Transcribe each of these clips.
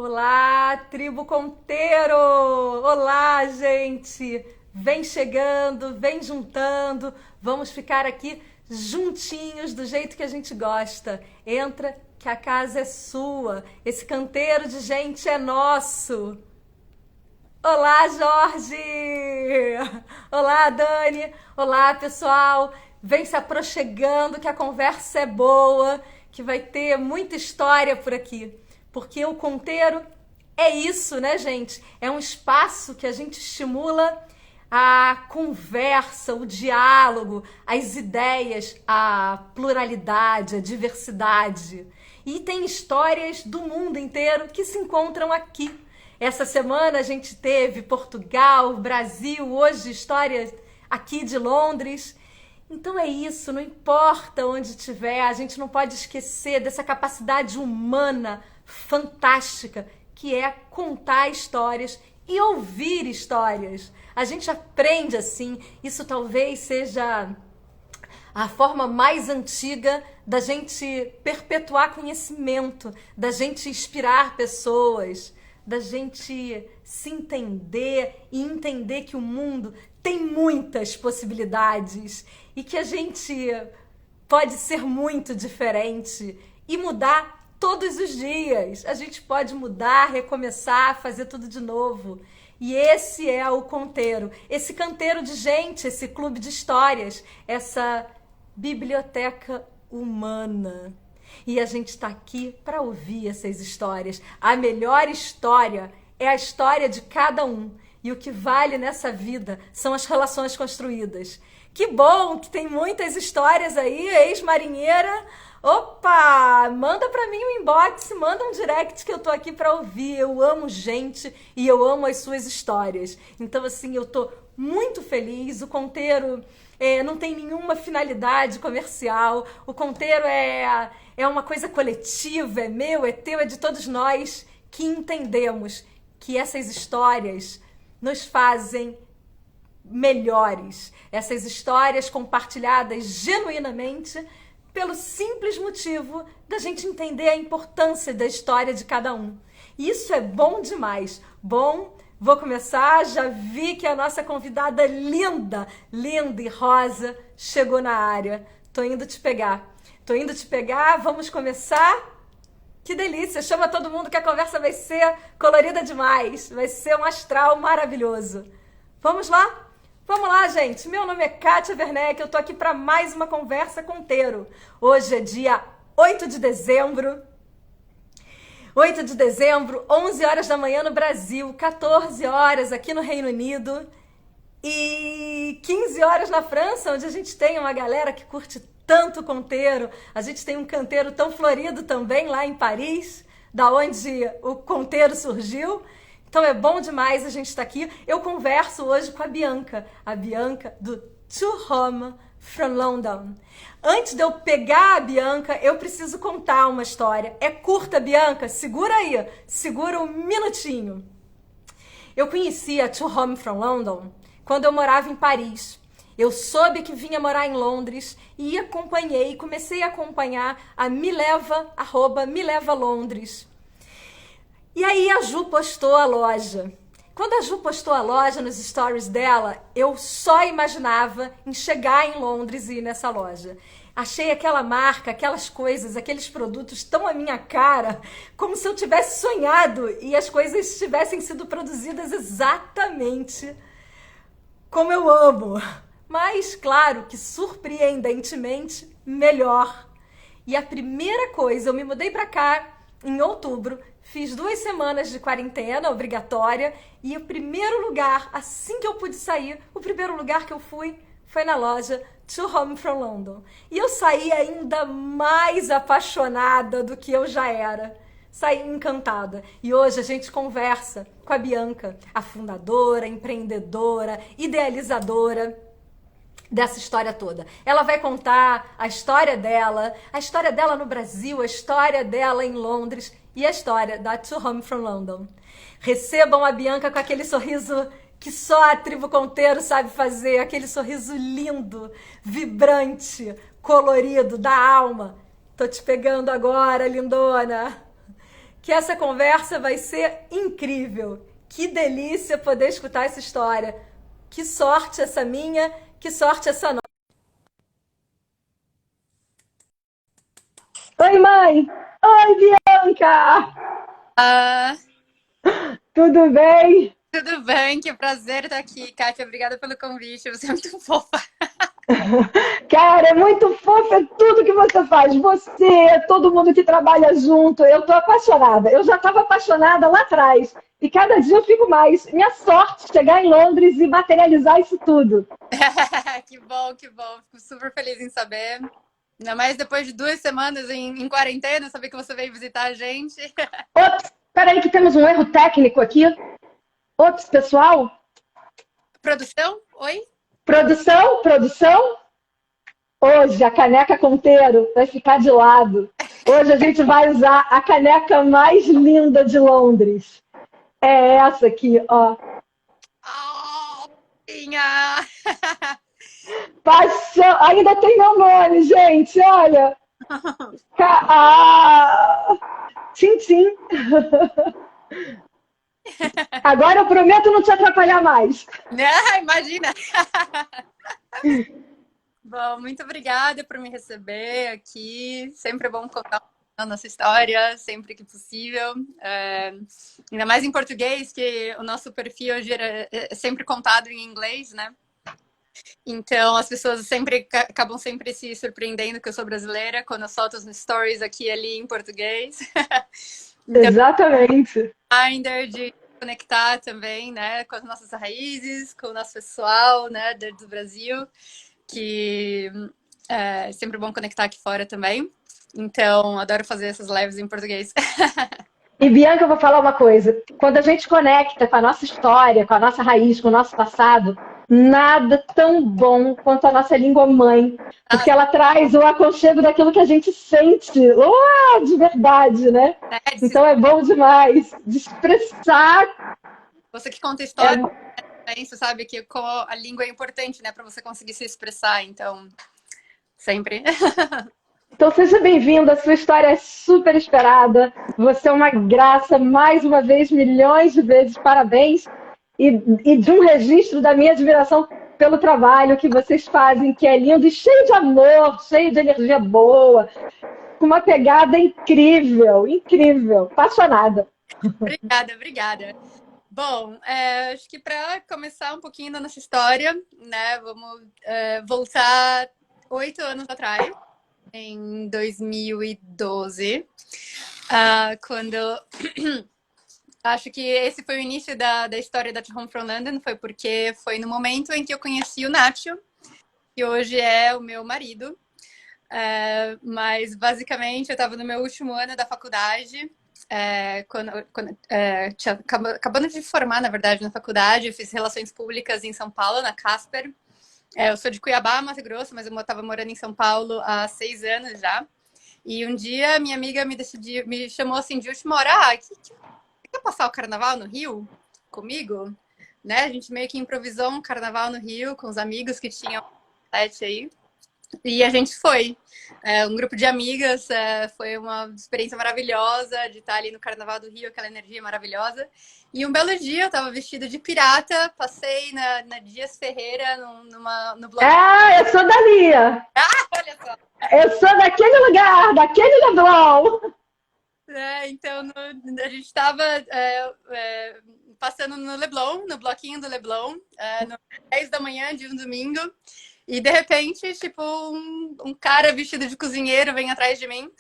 Olá, tribo Conteiro! Olá, gente! Vem chegando, vem juntando, vamos ficar aqui juntinhos do jeito que a gente gosta. Entra que a casa é sua, esse canteiro de gente é nosso. Olá, Jorge! Olá, Dani! Olá, pessoal! Vem se aproximando que a conversa é boa, que vai ter muita história por aqui. Porque o Conteiro é isso, né, gente? É um espaço que a gente estimula a conversa, o diálogo, as ideias, a pluralidade, a diversidade. E tem histórias do mundo inteiro que se encontram aqui. Essa semana a gente teve Portugal, Brasil, hoje histórias aqui de Londres. Então é isso, não importa onde estiver, a gente não pode esquecer dessa capacidade humana fantástica que é contar histórias e ouvir histórias. A gente aprende assim, isso talvez seja a forma mais antiga da gente perpetuar conhecimento, da gente inspirar pessoas, da gente se entender e entender que o mundo tem muitas possibilidades e que a gente pode ser muito diferente e mudar todos os dias. A gente pode mudar, recomeçar, fazer tudo de novo. E esse é o Conteiro, esse canteiro de gente, esse clube de histórias, essa biblioteca humana. E a gente está aqui para ouvir essas histórias. A melhor história é a história de cada um. E o que vale nessa vida são as relações construídas. Que bom que tem muitas histórias aí, ex-marinheira. Opa, manda pra mim um inbox, manda um direct que eu tô aqui pra ouvir. Eu amo gente e eu amo as suas histórias. Então, assim, eu tô muito feliz. O Conteiro não tem nenhuma finalidade comercial. O Conteiro é uma coisa coletiva, é meu, é teu, é de todos nós que entendemos que essas histórias nos fazem melhores. Essas histórias compartilhadas genuinamente pelo simples motivo da gente entender a importância da história de cada um. E isso é bom demais. Bom, vou começar. Já vi que a nossa convidada linda, linda e rosa chegou na área. Tô indo te pegar. Vamos começar. Que delícia, chama todo mundo que a conversa vai ser colorida demais. Vai ser um astral maravilhoso. Vamos lá? Vamos lá, gente. Meu nome é Kátia Werneck, eu tô aqui para mais uma conversa Conteiro. Hoje é dia 8 de dezembro. 8 de dezembro, 11 horas da manhã no Brasil, 14 horas aqui no Reino Unido e 15 horas na França, onde a gente tem uma galera que curte tanto Conteiro. A gente tem um canteiro tão florido também lá em Paris, da onde o Conteiro surgiu. Então é bom demais a gente estar aqui. Eu converso hoje com a Bianca do To Home from London. Antes de eu pegar a Bianca, eu preciso contar uma história. É curta, Bianca? Segura aí, segura um minutinho. Eu conheci a To Home from London quando eu morava em Paris. Eu soube que vinha morar em Londres e comecei a acompanhar a @Me Leva Londres. E aí a Ju postou a loja. Quando a Ju postou a loja nos stories dela, eu só imaginava em chegar em Londres e ir nessa loja. Achei aquela marca, aquelas coisas, aqueles produtos tão à minha cara, como se eu tivesse sonhado e as coisas tivessem sido produzidas exatamente como eu amo. Mas, claro, que surpreendentemente melhor. E a primeira coisa, eu me mudei pra cá em outubro, fiz 2 semanas de quarentena obrigatória e o primeiro lugar, assim que eu pude sair, o primeiro lugar que eu fui foi na loja To Home from London. E eu saí ainda mais apaixonada do que eu já era. Saí encantada. E hoje a gente conversa com a Bianca, a fundadora, empreendedora, idealizadora dessa história toda. Ela vai contar a história dela no Brasil, a história dela em Londres e a história da To Home from London. Recebam a Bianca com aquele sorriso que só a tribo Conteiro sabe fazer, aquele sorriso lindo, vibrante, colorido, da alma. Tô te pegando agora, lindona. que essa conversa vai ser incrível. Que delícia poder escutar essa história. Que sorte essa minha, que sorte essa nossa. Oi, mãe! Oi, Bianca! Ah, Tudo bem? tudo bem? Que prazer estar aqui, Kátia. Obrigada pelo convite. Você é muito fofa. Cara, é muito fofo é tudo que você faz. Você, todo mundo que trabalha junto. Eu tô apaixonada. Eu já estava apaixonada lá atrás. E cada dia eu fico mais. Minha sorte chegar em Londres e materializar isso tudo. Que bom, que bom. Fico super feliz em saber. Ainda mais depois de 2 semanas em quarentena, saber que você veio visitar a gente. Ops, peraí que temos um erro técnico aqui. Ops, pessoal. Produção? Oi? Produção, produção. Hoje a caneca Conteiro vai ficar de lado. Hoje a gente vai usar a caneca mais linda de Londres. É essa aqui, ó. Oh, minha! Paixão. Ainda tem meu nome, gente, olha. Tchim, tchim. Agora eu prometo não te atrapalhar mais. Imagina! Bom, muito obrigada por me receber aqui. Sempre é bom contar a nossa história, sempre que possível. Ainda mais em português, que o nosso perfil hoje é sempre contado em inglês, né? Então as pessoas sempre acabam sempre se surpreendendo que eu sou brasileira quando eu solto os stories aqui e ali em português. Então, Exatamente. reminder de conectar também, né, com as nossas raízes, com o nosso pessoal, né, do Brasil, que é sempre bom conectar aqui fora também. Então, adoro fazer essas lives em português. E Bianca, eu vou falar uma coisa. Quando a gente conecta com a nossa história, com a nossa raiz, com o nosso passado, nada tão bom quanto a nossa língua mãe. Ah, Porque ela traz o aconchego daquilo que a gente sente, de verdade, né? né, Então é bom demais de expressar. você que conta É. história, você sabe que a língua é importante, né, para você conseguir se expressar. Então, sempre. Então seja bem-vindo, a sua história é super esperada. Você é uma graça, mais uma vez, milhões de vezes, parabéns. E de um registro da minha admiração pelo trabalho que vocês fazem, que é lindo e cheio de amor, cheio de energia boa, com uma pegada incrível, incrível, apaixonada. Obrigada, obrigada. Bom, acho que para começar um pouquinho da nossa história, né, vamos voltar 8 anos atrás, em 2012, quando acho que esse foi o início da história da Home from London, foi porque foi no momento em que eu conheci o Nacho, que hoje é o meu marido. Mas basicamente eu estava no meu último ano da faculdade, quando tinha acabando de formar, na verdade, na faculdade. Eu fiz relações públicas em São Paulo, na Casper. Eu sou de Cuiabá, Mato Grosso, mas eu estava morando em São Paulo há 6 anos já. E um dia minha amiga me chamou assim de última hora: quer passar o carnaval no Rio comigo? Né? A gente meio que improvisou um carnaval no Rio com os amigos que tinham aí. E a gente foi. Um grupo de amigas, foi uma experiência maravilhosa de estar ali no Carnaval do Rio, aquela energia maravilhosa. E um belo dia eu estava vestida de pirata, passei na Dias Ferreira, no bloquinho. Ah, eu sou dali. Olha só! Eu sou daquele lugar, daquele Leblon. Então, a gente estava passando no Leblon, no bloquinho do Leblon, no 10 da manhã de um domingo. E de repente, tipo, um cara vestido de cozinheiro vem atrás de mim,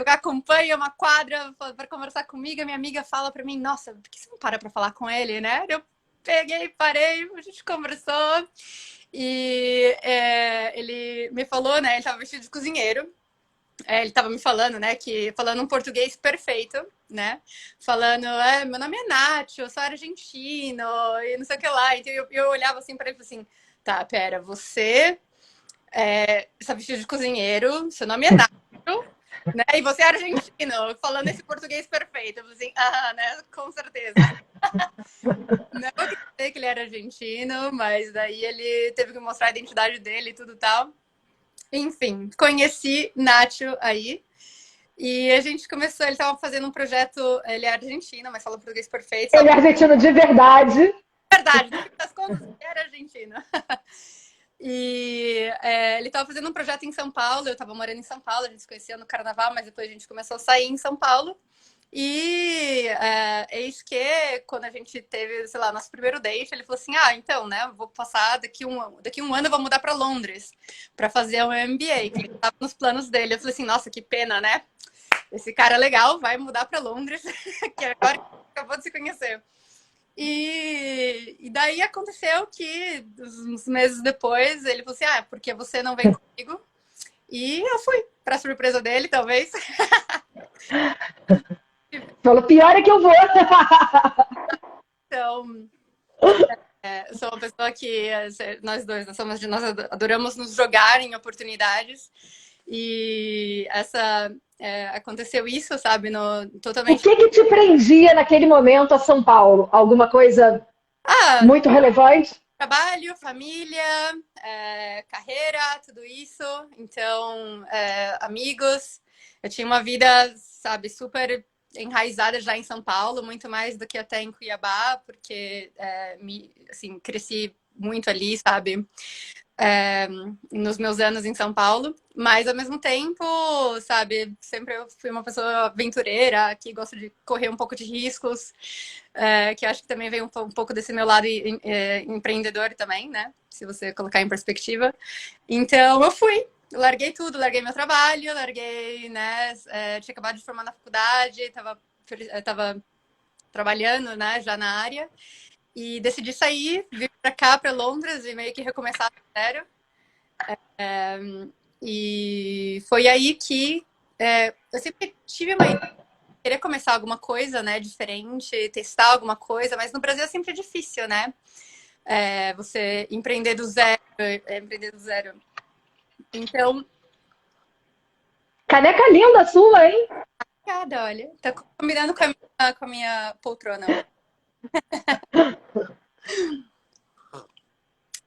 acompanha uma quadra para conversar comigo. A minha amiga fala para mim: nossa, por que você não para falar com ele, né? Eu peguei, parei, a gente conversou e ele me falou, né? Ele estava vestido de cozinheiro. Ele estava me falando, né, falando um português perfeito, né, falando, meu nome é Nath, eu sou argentino, e não sei o que lá. Então eu olhava assim para ele e falei assim: tá, pera, você está vestido de cozinheiro, seu nome é Nath, né, e você é argentino, falando esse português perfeito. Eu falei assim: né, com certeza. Não que eu sei que ele era argentino, mas daí ele teve que mostrar a identidade dele e tudo tal. Enfim, conheci Nacho aí. E a gente começou, ele estava fazendo um projeto, ele é argentino, mas fala português perfeito. Ele é argentino de verdade. Verdade, no fim das contas, ele era argentino. E ele estava fazendo um projeto em São Paulo, eu estava morando em São Paulo, a gente se conhecia no carnaval, mas depois a gente começou a sair em São Paulo. E eis que, quando a gente teve, sei lá, nosso primeiro date, ele falou assim: ah, então, né, vou passar daqui um ano, eu vou mudar para Londres para fazer um MBA, que estava nos planos dele. Eu falei assim: nossa, que pena, né? Esse cara é legal, vai mudar para Londres, que agora acabou de se conhecer. E daí aconteceu que, uns meses depois, ele falou assim: ah, porque você não vem comigo? E eu fui, para surpresa dele, talvez. Falou, pior é que eu vou. Então, eu sou uma pessoa que nós dois, nós adoramos nos jogar em oportunidades. E aconteceu isso, sabe? O Totalmente. que te prendia naquele momento a São Paulo? Alguma coisa muito relevante? Trabalho, família, carreira, tudo isso. Então, amigos. Eu tinha uma vida, sabe, super enraizada já em São Paulo, muito mais do que até em Cuiabá, porque assim, cresci muito ali, sabe? Nos meus anos em São Paulo, mas ao mesmo tempo, sabe, sempre eu fui uma pessoa aventureira, que gosta de correr um pouco de riscos, que acho que também vem um pouco desse meu lado empreendedor também, né? Se você colocar em perspectiva. Então eu fui, larguei tudo, larguei meu trabalho, larguei, né? Tinha acabado de formar na faculdade, estava trabalhando, né, já na área. E decidi sair, vir para cá, para Londres, e meio que recomeçar do zero. E foi aí que eu sempre tive uma ideia de querer começar alguma coisa, né, diferente, testar alguma coisa, mas no Brasil é sempre difícil, né? Você empreender do zero, Então... Caneca linda sua, hein? Obrigada, olha. Tá combinando com a minha poltrona.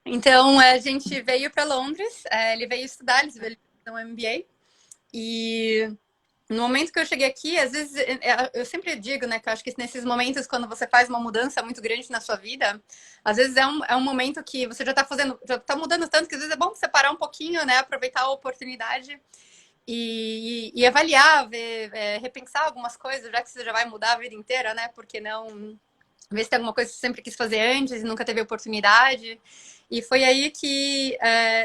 Então, a gente veio para Londres, ele veio estudar, ele veio fazer um MBA. E no momento que eu cheguei aqui, às vezes, eu sempre digo, né, que eu acho que nesses momentos, quando você faz uma mudança muito grande na sua vida, às vezes é um momento que você já tá mudando tanto, que às vezes é bom você parar um pouquinho, né, aproveitar a oportunidade e avaliar, repensar algumas coisas, já que você já vai mudar a vida inteira, né, porque não ver se tem alguma coisa que você sempre quis fazer antes e nunca teve oportunidade. E foi aí que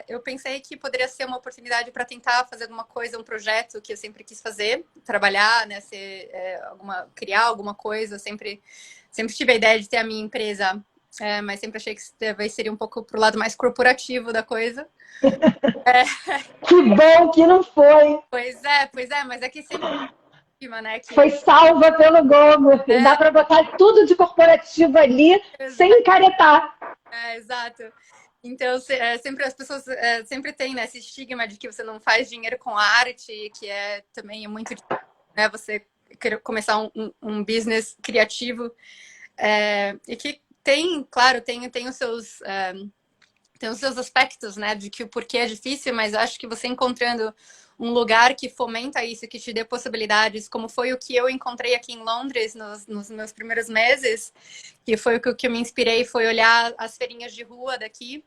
eu pensei que poderia ser uma oportunidade para tentar fazer alguma coisa, um projeto que eu sempre quis fazer, trabalhar, né, criar alguma coisa. Sempre tive a ideia de ter a minha empresa, mas sempre achei que talvez seria um pouco pro lado mais corporativo da coisa. Que bom que não foi. Pois é, mas é que sempre né, que foi salva pelo Gogo. Dá para botar tudo de corporativo ali, sem encaretar. Exato. Então, sempre as pessoas sempre têm, né, esse estigma de que você não faz dinheiro com arte, que também é muito, né, você começar um business criativo, e que tem, claro, tem os seus aspectos, né, de que o porquê é difícil, mas acho que você encontrando um lugar que fomenta isso, que te dê possibilidades, como foi o que eu encontrei aqui em Londres nos meus primeiros meses, que foi o que eu me inspirei, foi olhar as feirinhas de rua daqui,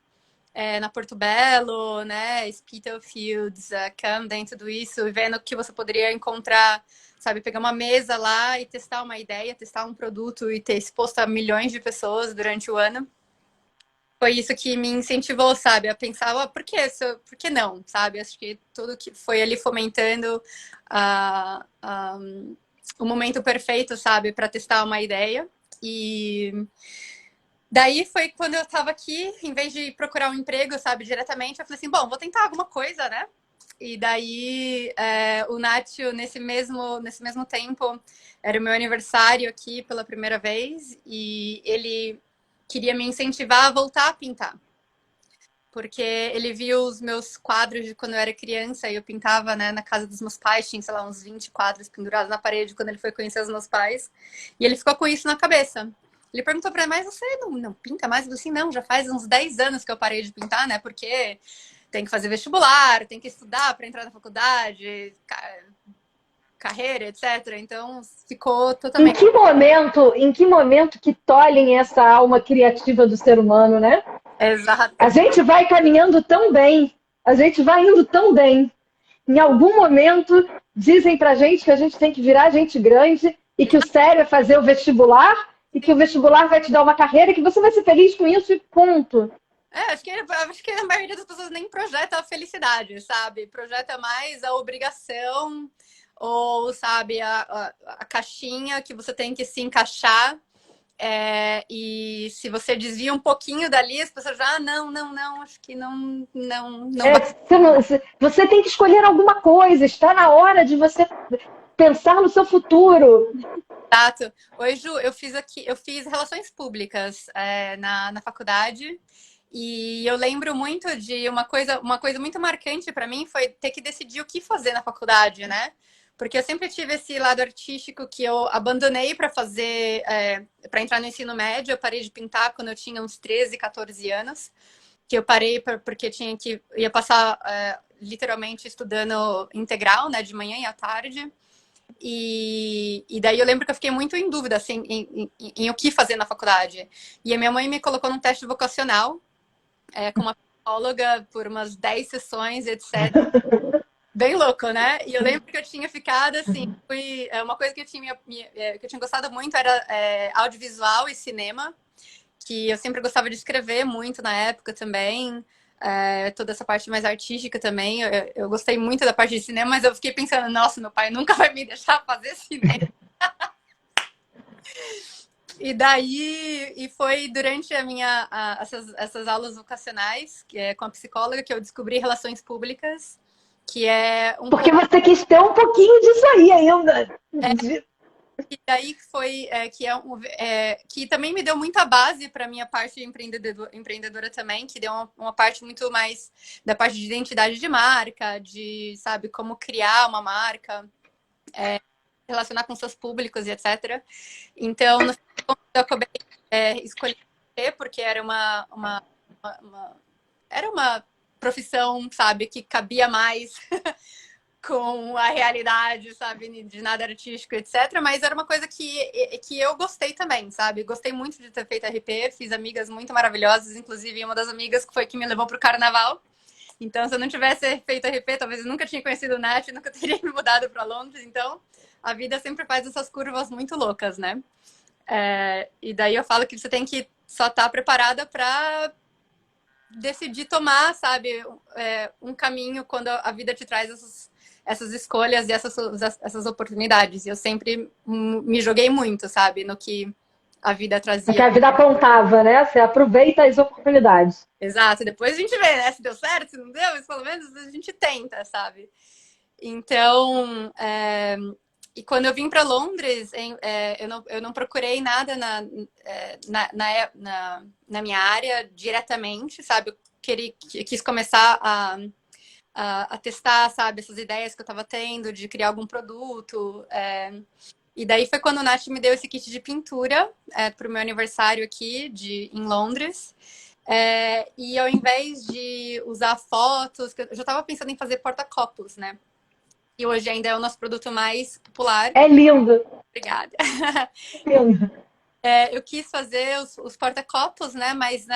na Porto Belo, né, Spitalfields, Camden, tudo isso, e vendo que você poderia encontrar, sabe, pegar uma mesa lá e testar uma ideia, testar um produto e ter exposto a milhões de pessoas durante o ano. Foi isso que me incentivou, sabe, a pensar, por que não, sabe? Acho que tudo que foi ali fomentando o momento perfeito, sabe, para testar uma ideia. E daí foi quando eu estava aqui, em vez de procurar um emprego, sabe, diretamente, eu falei assim, bom, vou tentar alguma coisa, né? E daí o Nacho, nesse mesmo tempo, era o meu aniversário aqui pela primeira vez, e ele queria me incentivar a voltar a pintar. Porque ele viu os meus quadros de quando eu era criança, e eu pintava, né, na casa dos meus pais, tinha, sei lá, uns 20 quadros pendurados na parede quando ele foi conhecer os meus pais. E ele ficou com isso na cabeça. Ele perguntou pra mim, mas você não pinta mais? Eu falei assim, não, já faz uns 10 anos que eu parei de pintar, né, porque tem que fazer vestibular, tem que estudar para entrar na faculdade, carreira, etc. Então, ficou Em totalmente... que momento que tolhem essa alma criativa do ser humano, né? A Exato. gente vai caminhando tão bem, a gente vai indo tão bem. Em algum momento, dizem pra gente que a gente tem que virar gente grande e que o sério é fazer o vestibular e que o vestibular vai te dar uma carreira que você vai ser feliz com isso e ponto. Acho que a maioria das pessoas nem projeta a felicidade, sabe? Projeta mais a obrigação ou, sabe, a caixinha que você tem que se encaixar. E se você desvia um pouquinho dali, as pessoas já, não, acho que não vai. Você tem que escolher alguma coisa, está na hora de você pensar no seu futuro. Exato. Oi, Ju, eu fiz relações públicas na faculdade. E eu lembro muito de uma coisa muito marcante para mim foi ter que decidir o que fazer na faculdade, né? Porque eu sempre tive esse lado artístico que eu abandonei para fazer, para entrar no ensino médio. Eu parei de pintar quando eu tinha uns 13, 14 anos. Que eu parei porque ia passar literalmente estudando integral, né? De manhã e à tarde. E daí eu lembro que eu fiquei muito em dúvida assim, em o que fazer na faculdade. E a minha mãe me colocou num teste vocacional com uma psicóloga por umas 10 sessões, etc. Bem louco, né? E eu lembro que eu tinha ficado assim, uma coisa que que eu tinha gostado muito era audiovisual e cinema, que eu sempre gostava de escrever muito na época também. Toda essa parte mais artística também. Eu gostei muito da parte de cinema, mas eu fiquei pensando, nossa, meu pai nunca vai me deixar fazer cinema. E daí, foi durante essas aulas vocacionais, com a psicóloga, que eu descobri relações públicas, que é um Porque pouco... você quis ter um pouquinho disso aí ainda. E daí que também me deu muita base para minha parte empreendedora também, que deu uma parte muito mais da parte de identidade de marca, de, sabe, como criar uma marca, relacionar com seus públicos e etc. Então, no final, eu acabei escolhendo porque era era uma profissão, sabe, que cabia mais com a realidade, sabe, de nada artístico, etc. Mas era uma coisa que eu gostei também, sabe? Gostei muito de ter feito RP, fiz amigas muito maravilhosas, inclusive uma das amigas que foi que me levou pro carnaval. Então, se eu não tivesse feito RP, talvez eu nunca tinha conhecido o Nath, nunca teria me mudado para Londres. Então, a vida sempre faz essas curvas muito loucas, né? E daí eu falo que você tem que só estar preparada para decidir tomar, sabe, um caminho quando a vida te traz essas escolhas e essas oportunidades. E eu sempre me joguei muito, sabe, no que a vida O que trazia. a vida apontava, né? Você aproveita as oportunidades. Exato, depois a gente vê, né, se deu certo, se não deu, mas pelo menos a gente tenta, sabe? Então, e quando eu vim para Londres, eu não procurei nada na minha área diretamente, sabe? Eu quis começar a testar, sabe, essas ideias que eu estava tendo de criar algum produto. E daí foi quando o Nath me deu esse kit de pintura para o meu aniversário aqui em Londres. E ao invés de usar fotos, eu já estava pensando em fazer porta-copos, né? E hoje ainda é o nosso produto mais popular. É lindo. Obrigada. Lindo. Eu quis fazer os porta-copos, né? Mas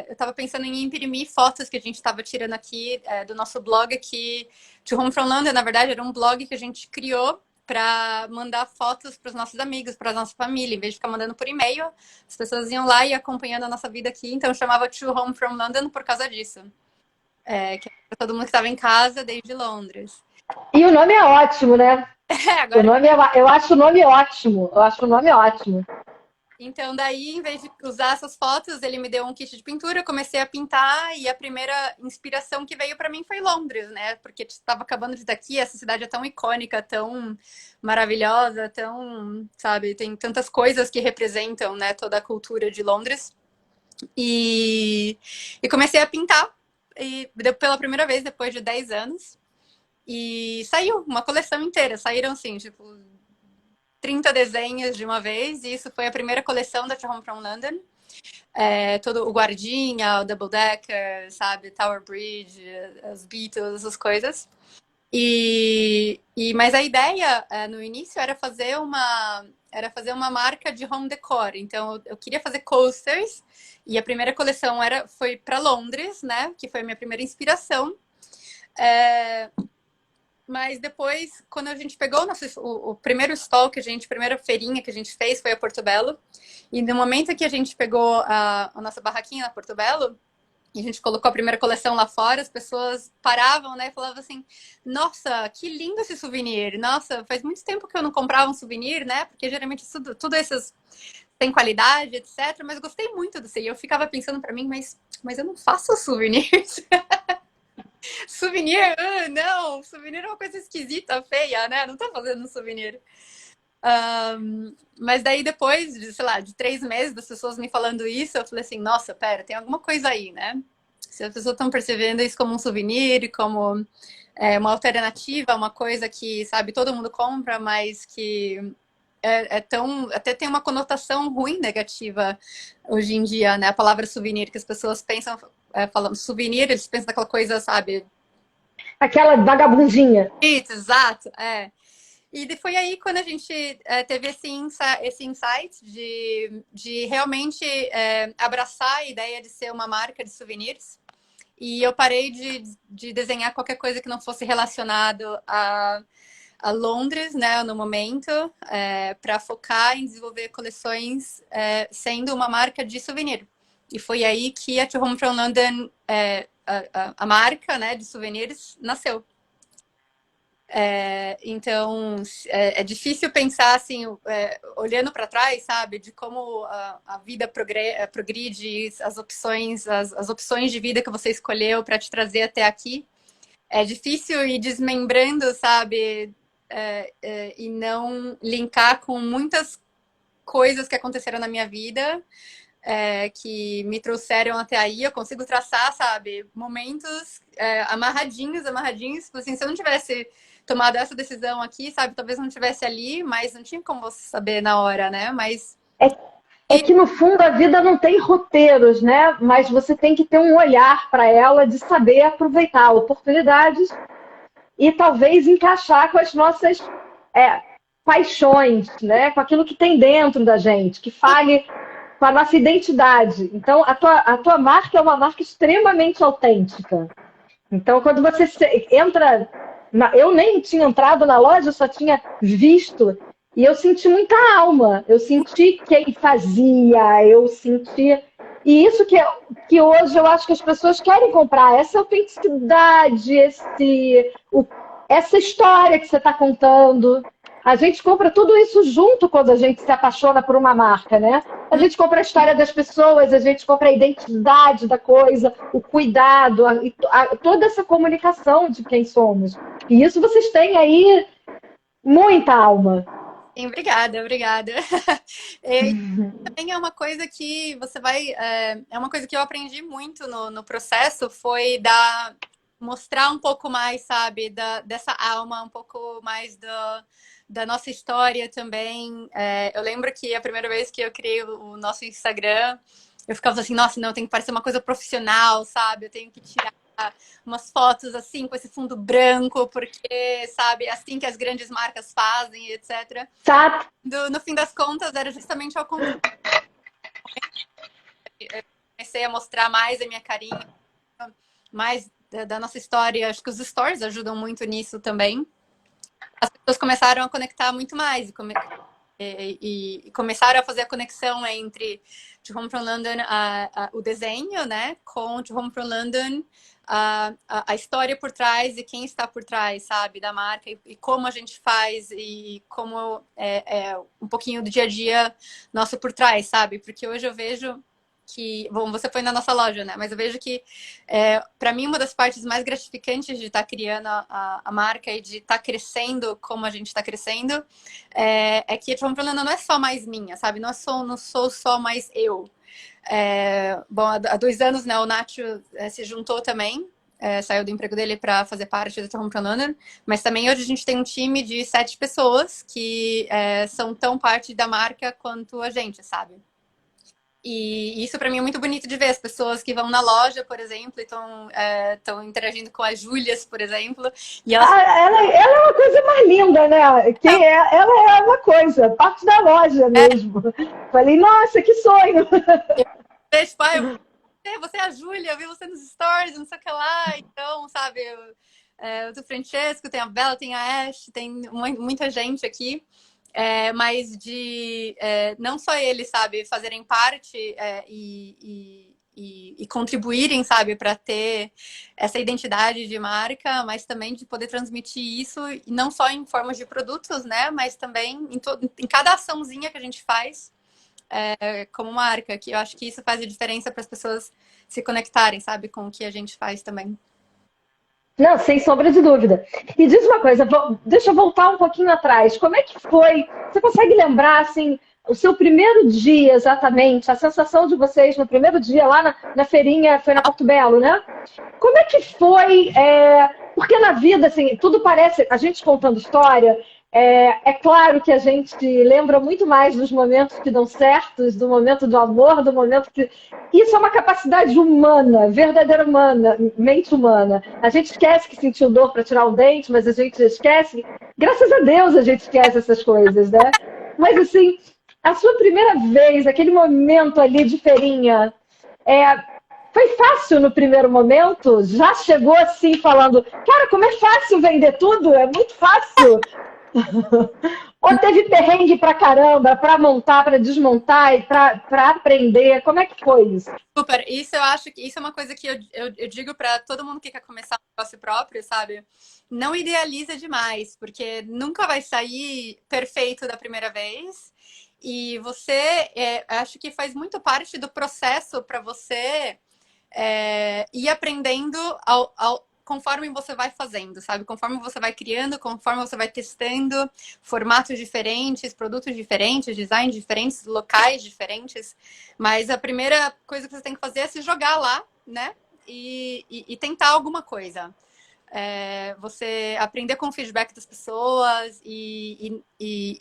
eu estava pensando em imprimir fotos que a gente estava tirando aqui do nosso blog aqui, To Home from London. Na verdade, era um blog que a gente criou para mandar fotos para os nossos amigos, para a nossa família. Em vez de ficar mandando por e-mail, as pessoas iam lá e acompanhando a nossa vida aqui. Então, eu chamava To Home from London por causa disso. Que é para todo mundo que estava em casa desde Londres. E o nome é ótimo, né? Agora... eu acho o nome ótimo. Eu acho o nome ótimo. Então, daí, em vez de usar essas fotos, ele me deu um kit de pintura, eu comecei a pintar e a primeira inspiração que veio para mim foi Londres, né? Porque estava acabando de estar aqui, essa cidade é tão icônica, tão maravilhosa, tão, sabe, tem tantas coisas que representam, né, toda a cultura de Londres. E comecei a pintar pela primeira vez depois de 10 anos. E saiu uma coleção inteira, saíram assim, tipo 30 desenhos de uma vez, e isso foi a primeira coleção da To Home from London. Todo o Guardinha, o Double Decker, sabe, Tower Bridge, os Beatles, essas coisas. Mas a ideia no início era fazer uma marca de home decor. Então eu queria fazer coasters e a primeira coleção foi para Londres, né? Que foi a minha primeira inspiração. Mas depois, quando a gente pegou o primeiro stall a primeira feirinha que a gente fez foi a Portobello. E no momento que a gente pegou a nossa barraquinha na Portobello, e a gente colocou a primeira coleção lá fora, as pessoas paravam, né, e falavam assim, nossa, que lindo esse souvenir. Nossa, faz muito tempo que eu não comprava um souvenir, né? Porque geralmente tudo esses tem qualidade, etc. Mas gostei muito do E eu ficava pensando para mim, mas eu não faço souvenirs. Souvenir? Não, souvenir é uma coisa esquisita, feia, né? Não tô fazendo um souvenir. Mas daí depois, sei lá, de 3 meses das pessoas me falando isso, eu falei assim, nossa, pera, tem alguma coisa aí, né? Se as pessoas estão percebendo isso como um souvenir, como uma alternativa, uma coisa que, sabe, todo mundo compra, mas que até tem uma conotação ruim, negativa hoje em dia, né? A palavra souvenir, que as pessoas pensam, falando souvenir, eles pensam naquela coisa, sabe? Aquela vagabundinha. Isso, exato, E foi aí quando a gente teve esse insight de realmente abraçar a ideia de ser uma marca de souvenirs. E eu parei de desenhar qualquer coisa que não fosse relacionado a Londres, né, no momento, para focar em desenvolver coleções sendo uma marca de souvenir. E foi aí que a To Home From London, a marca, né, de souvenirs, nasceu. Então, é difícil pensar assim, olhando para trás, sabe, de como a vida progride, as opções de vida que você escolheu para te trazer até aqui. É difícil ir desmembrando, sabe, e não linkar com muitas coisas que aconteceram na minha vida, que me trouxeram até aí. Eu consigo traçar, sabe, momentos amarradinhos, assim, se eu não tivesse tomado essa decisão aqui, sabe, talvez não tivesse ali, mas não tinha como você saber na hora, né, mas... É que no fundo a vida não tem roteiros, né, mas você tem que ter um olhar para ela de saber aproveitar oportunidades e talvez encaixar com as nossas paixões, né, com aquilo que tem dentro da gente, que fale com a nossa identidade. Então, a tua marca é uma marca extremamente autêntica. Então, quando você entra... Eu nem tinha entrado na loja, eu só tinha visto. E eu senti muita alma. Eu senti quem fazia, eu senti... E isso que hoje eu acho que as pessoas querem comprar. Essa autenticidade, essa história que você está contando. A gente compra tudo isso junto quando a gente se apaixona por uma marca, né? A gente compra a história das pessoas, a gente compra a identidade da coisa, o cuidado, toda essa comunicação de quem somos. E isso vocês têm aí muita alma. Sim, obrigada. E também é uma coisa que você vai... É uma coisa que eu aprendi muito no processo, foi mostrar um pouco mais, sabe, dessa alma, um pouco mais da nossa história também. Eu lembro que a primeira vez que eu criei o nosso Instagram, eu ficava assim, nossa, não, tem que parecer uma coisa profissional, sabe? Eu tenho que tirar umas fotos assim, com esse fundo branco, porque, sabe, é assim que as grandes marcas fazem, etc. Tá. No fim das contas, era justamente ao contrário. Eu comecei a mostrar mais a minha carinha, mais da nossa história. Acho que os stories ajudam muito nisso também. As pessoas começaram a conectar muito mais e começaram a fazer a conexão entre To Home From London, o desenho, né, com To Home From London, a história por trás e quem está por trás, sabe, da marca e como a gente faz e como um pouquinho do dia a dia nosso por trás, sabe, porque hoje eu vejo que, bom, você foi na nossa loja, né? Mas eu vejo que, para mim, uma das partes mais gratificantes de estar criando a marca e de estar crescendo como a gente está crescendo, é que a To Home From London não é só mais minha, sabe? Não sou só mais eu. Bom, há 2 anos, né, o Nacho se juntou também, saiu do emprego dele para fazer parte da To Home From London, mas também hoje a gente tem um time de 7 pessoas que são tão parte da marca quanto a gente, sabe? E isso para mim é muito bonito de ver. As pessoas que vão na loja, por exemplo, e estão interagindo com as Júlias, por exemplo. E elas... ela é uma coisa mais linda, né? Ela é uma coisa, parte da loja mesmo. Falei, nossa, que sonho! Tipo, você é a Júlia, eu vi você nos stories, não sei o que lá. Então, sabe, o Francesco, tem a Bela, tem a Ash, tem muita gente aqui. Mas não só eles, sabe, fazerem parte e contribuírem, sabe, para ter essa identidade de marca, mas também de poder transmitir isso, não só em formas de produtos, né, mas também em cada açãozinha que a gente faz como marca, que eu acho que isso faz a diferença para as pessoas se conectarem, sabe, com o que a gente faz também. Não, sem sombra de dúvida. E diz uma coisa, deixa eu voltar um pouquinho atrás. Como é que foi? Você consegue lembrar, assim, o seu primeiro dia exatamente, a sensação de vocês no primeiro dia lá na feirinha, foi na Porto Belo, né? Como é que foi? Porque na vida, assim, tudo parece, a gente contando história, é claro que a gente lembra muito mais dos momentos que dão certos, do momento do amor, do momento que... Isso é uma capacidade humana, verdadeira humana, mente humana. A gente esquece que sentiu dor para tirar o dente, mas a gente esquece... Graças a Deus a gente esquece essas coisas, né? Mas, assim, a sua primeira vez, aquele momento ali de feirinha, foi fácil no primeiro momento? Já chegou assim falando, cara, como é fácil vender tudo? É muito fácil. Ou teve perrengue pra caramba, pra montar, pra desmontar e pra aprender? Como é que foi isso? Super, isso eu acho que isso é uma coisa que eu digo pra todo mundo que quer começar um negócio próprio, sabe? Não idealiza demais, porque nunca vai sair perfeito da primeira vez. E você, acho que faz muito parte do processo para você ir aprendendo conforme você vai fazendo, sabe? Conforme você vai criando, conforme você vai testando formatos diferentes, produtos diferentes, designs diferentes, locais diferentes. Mas a primeira coisa que você tem que fazer é se jogar lá, né? E tentar alguma coisa. Você aprender com o feedback das pessoas e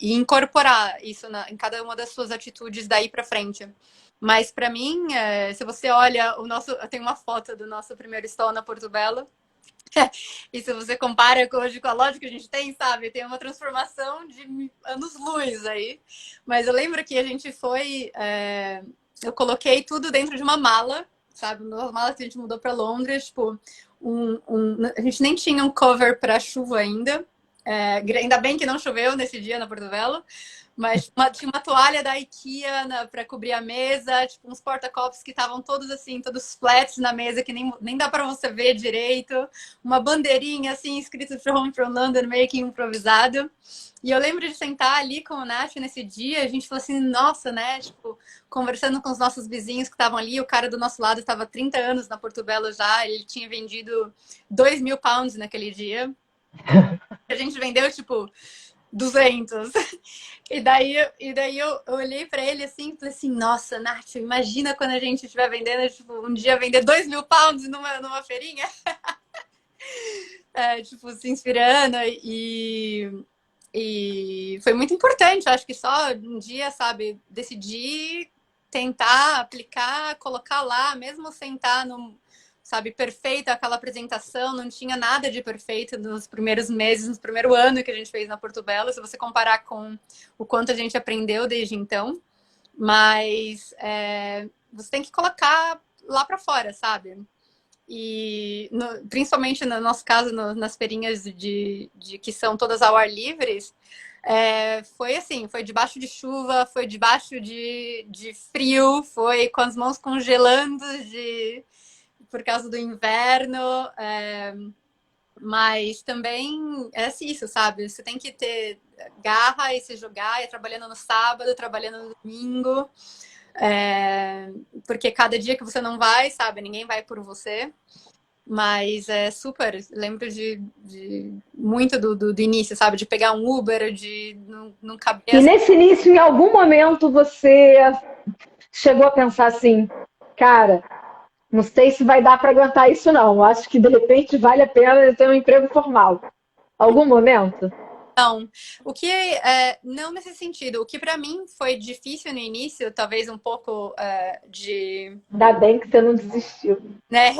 incorporar isso em cada uma das suas atitudes daí para frente. Mas para mim, se você olha eu tenho uma foto do nosso primeiro stall na Porto Belo. E se você compara hoje com a loja que a gente tem, sabe? Tem uma transformação de anos-luz aí. Mas eu lembro que a gente foi... eu coloquei tudo dentro de uma mala, sabe? Uma mala que a gente mudou para Londres, tipo... a gente nem tinha um cover para chuva ainda. Ainda bem que não choveu nesse dia na Porto Belo. Mas tinha uma toalha da IKEA para cobrir a mesa, tipo uns porta-copos que estavam todos assim, todos flats na mesa, que nem dá para você ver direito. Uma bandeirinha assim, escrito From London, meio que improvisado. E eu lembro de sentar ali com o Nath nesse dia, a gente falou assim, nossa, né? Tipo, conversando com os nossos vizinhos que estavam ali, o cara do nosso lado estava há 30 anos na Porto Belo já, ele tinha vendido 2.000 pounds naquele dia. A gente vendeu, tipo... 200. E daí eu olhei pra ele assim e falei assim, nossa, Nath, imagina quando a gente estiver vendendo, tipo, um dia vender 2.000 pounds numa feirinha. Tipo, se inspirando e foi muito importante. Acho que só um dia, sabe, decidir, tentar aplicar, colocar lá, mesmo sem estar no... sabe, perfeita aquela apresentação, não tinha nada de perfeito nos primeiros meses, no primeiro ano que a gente fez na Porto Belo, se você comparar com o quanto a gente aprendeu desde então. Mas você tem que colocar lá para fora, sabe? E principalmente no nosso caso, nas feirinhas que são todas ao ar livres, foi assim, foi debaixo de chuva, foi debaixo de frio, foi com as mãos congelando por causa do inverno, mas também é isso, sabe? Você tem que ter garra e se jogar, trabalhando no sábado, trabalhando no domingo, porque cada dia que você não vai, sabe? Ninguém vai por você. Mas super, lembro de muito do início, sabe? De pegar um Uber, de não caber... E nesse início, em algum momento, você chegou a pensar assim, cara... Não sei se vai dar para aguentar isso, não. Acho que, de repente, vale a pena ter um emprego formal. Algum momento? Não, o que não nesse sentido. O que para mim foi difícil no início, talvez um pouco de, Ainda bem que você não desistiu. né?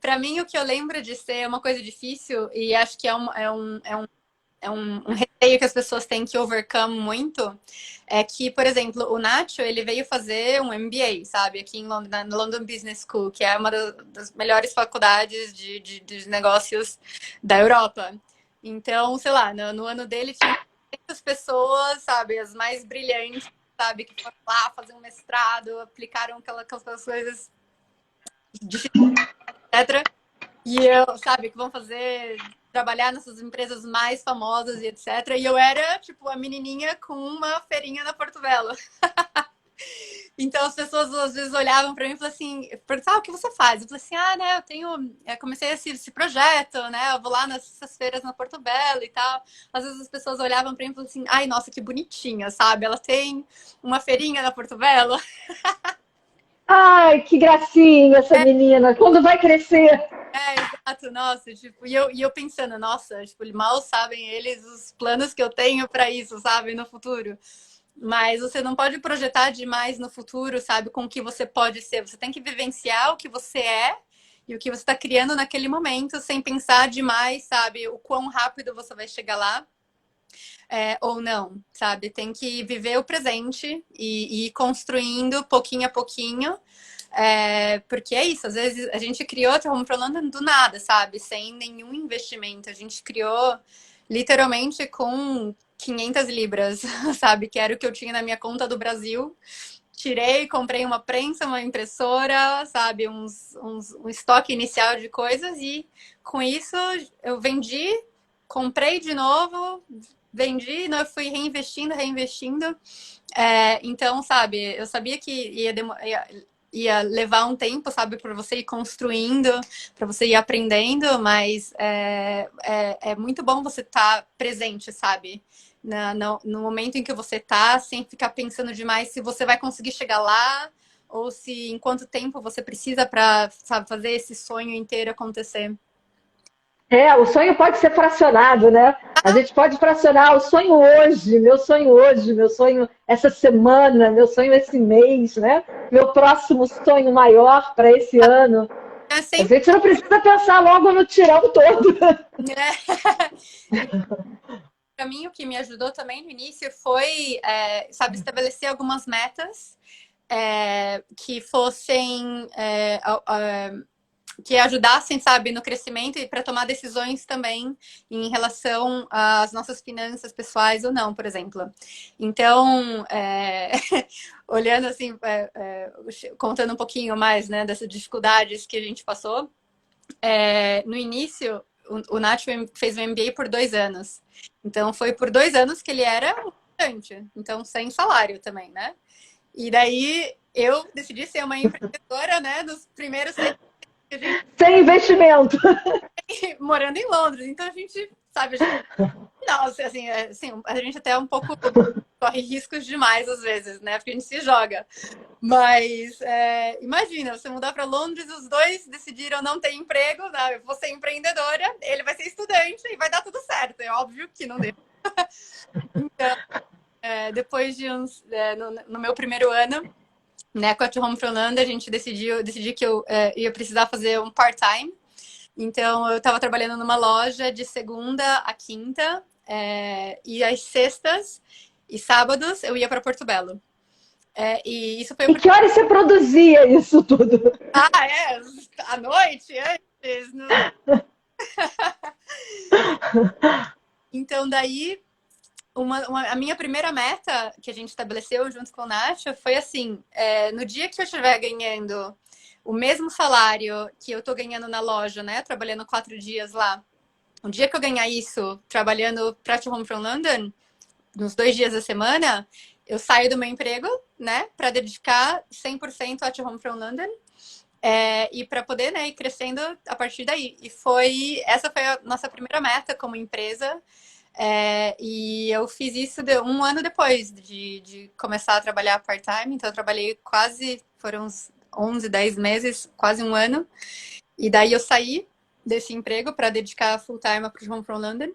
Para mim, o que eu lembro de ser uma coisa difícil, e acho que um receio que as pessoas têm que overcome muito, é que, por exemplo, o Nacho, ele veio fazer um MBA, sabe? Aqui em Londres, na London Business School, que é uma das melhores faculdades de negócios da Europa. Então, sei lá, no ano dele tinha 300 pessoas, sabe? As mais brilhantes, sabe? Que foram lá fazer um mestrado, aplicaram aquelas coisas difíceis, etc. E eu, sabe, que vão trabalhar nessas empresas mais famosas e etc. E eu era, tipo, a menininha com uma feirinha na Porto Belo. Então as pessoas às vezes olhavam para mim e falavam assim, perguntavam, o que você faz? Eu falei assim, né, comecei esse projeto, né, eu vou lá nessas feiras na Porto Belo e tal. Às vezes as pessoas olhavam para mim e falavam assim, ai, nossa, que bonitinha, sabe? Ela tem uma feirinha na Porto Belo. Ai, que gracinha essa menina. Quando vai crescer? Exato, nossa, tipo, e eu pensando, nossa, tipo, mal sabem eles os planos que eu tenho para isso, sabe, no futuro. Mas você não pode projetar demais no futuro, sabe, com o que você pode ser. Você tem que vivenciar o que você é e o que você está criando naquele momento, sem pensar demais, sabe, o quão rápido você vai chegar lá. Ou não, sabe? Tem que viver o presente e ir construindo pouquinho a pouquinho. Porque é isso, às vezes a gente criou, estamos falando do nada, sabe? Sem nenhum investimento. A gente criou literalmente com 500 libras, sabe? Que era o que eu tinha na minha conta do Brasil. Tirei, comprei uma prensa, uma impressora, sabe? Um estoque inicial de coisas e com isso eu vendi, comprei de novo, vendi, eu fui reinvestindo. Então, sabe, eu sabia que ia levar um tempo, sabe, para você ir construindo, para você ir aprendendo, mas é muito bom você estar presente, sabe? No momento em que você tá, sem ficar pensando demais se você vai conseguir chegar lá ou se em quanto tempo você precisa para, sabe, fazer esse sonho inteiro acontecer. O sonho pode ser fracionado, né? A gente pode fracionar o sonho hoje, meu sonho essa semana, meu sonho esse mês, né? Meu próximo sonho maior para esse ano. É A sempre, gente não precisa pensar logo no tirão todo. né? Para mim, o que me ajudou também no início foi, sabe, estabelecer algumas metas que fossem que ajudassem, sabe, no crescimento e para tomar decisões também em relação às nossas finanças pessoais ou não, por exemplo. Então, olhando assim, contando um pouquinho mais, né, dessas dificuldades que a gente passou, no início, o Nath fez o MBA por 2 anos. Então, foi por 2 anos que ele era estudante, então sem salário também, né? E daí eu decidi ser uma empreendedora, né, nos primeiros 6 que a gente Sem investimento. morando em Londres. Então a gente, sabe, não, assim, a gente até um pouco corre riscos demais às vezes, né? Porque a gente se joga. Mas imagina, você mudar para Londres, os dois decidiram não ter emprego, né? Eu vou ser empreendedora, ele vai ser estudante e vai dar tudo certo. É óbvio que não deu. Então, depois de no meu primeiro ano, né, com a To Home from London, a gente decidi que eu ia precisar fazer um part-time. Então, eu estava trabalhando numa loja de segunda a quinta, e às sextas e sábados eu ia para Porto Belo. E isso foi E que horas você produzia isso tudo? à noite, antes. Então, daí, a minha primeira meta que a gente estabeleceu junto com o Nacho foi assim: no dia que eu estiver ganhando o mesmo salário que eu tô ganhando na loja, né? Trabalhando 4 dias lá. O dia que eu ganhar isso, trabalhando para To Home from London, nos 2 dias da semana, eu saio do meu emprego, né? Para dedicar 100% a To Home from London. E para poder, né, ir crescendo a partir daí. Essa foi a nossa primeira meta como empresa. E eu fiz isso um ano depois de começar a trabalhar part-time. Então, eu trabalhei foram uns 11, 10 meses, quase um ano. E daí eu saí desse emprego para dedicar full-time para o Home from London.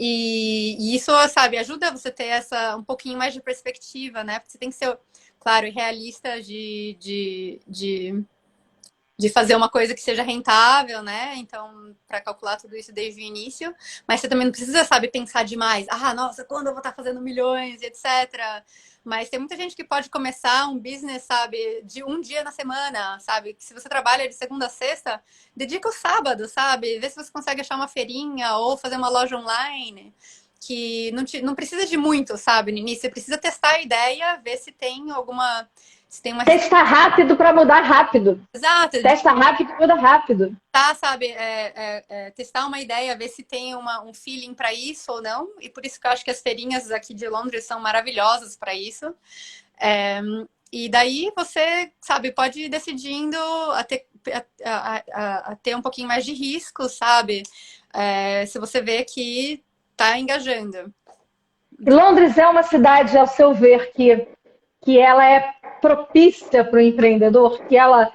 E isso, sabe, ajuda você a ter um pouquinho mais de perspectiva, né? Porque você tem que ser, claro, realista de fazer uma coisa que seja rentável, né? Então, para calcular tudo isso desde o início. Mas você também não precisa, sabe, pensar demais. Ah, nossa, quando eu vou estar fazendo milhões, etc. Mas tem muita gente que pode começar um business, sabe, de um dia na semana, sabe? Que se você trabalha de segunda a sexta, dedica o sábado, sabe? Vê se você consegue achar uma feirinha ou fazer uma loja online. Que não precisa de muito, sabe, no início. Você precisa testar a ideia, ver se tem alguma... Se tem uma... Testa rápido para mudar rápido. Exato. Testa rápido e muda rápido. Tá, sabe, testar uma ideia, ver se tem um feeling para isso ou não. E por isso que eu acho que as feirinhas aqui de Londres são maravilhosas para isso. E daí você, sabe, pode ir decidindo a ter um pouquinho mais de risco, sabe? Se você vê que tá engajando. Londres é uma cidade, ao seu ver, que ela é propícia para o empreendedor, que ela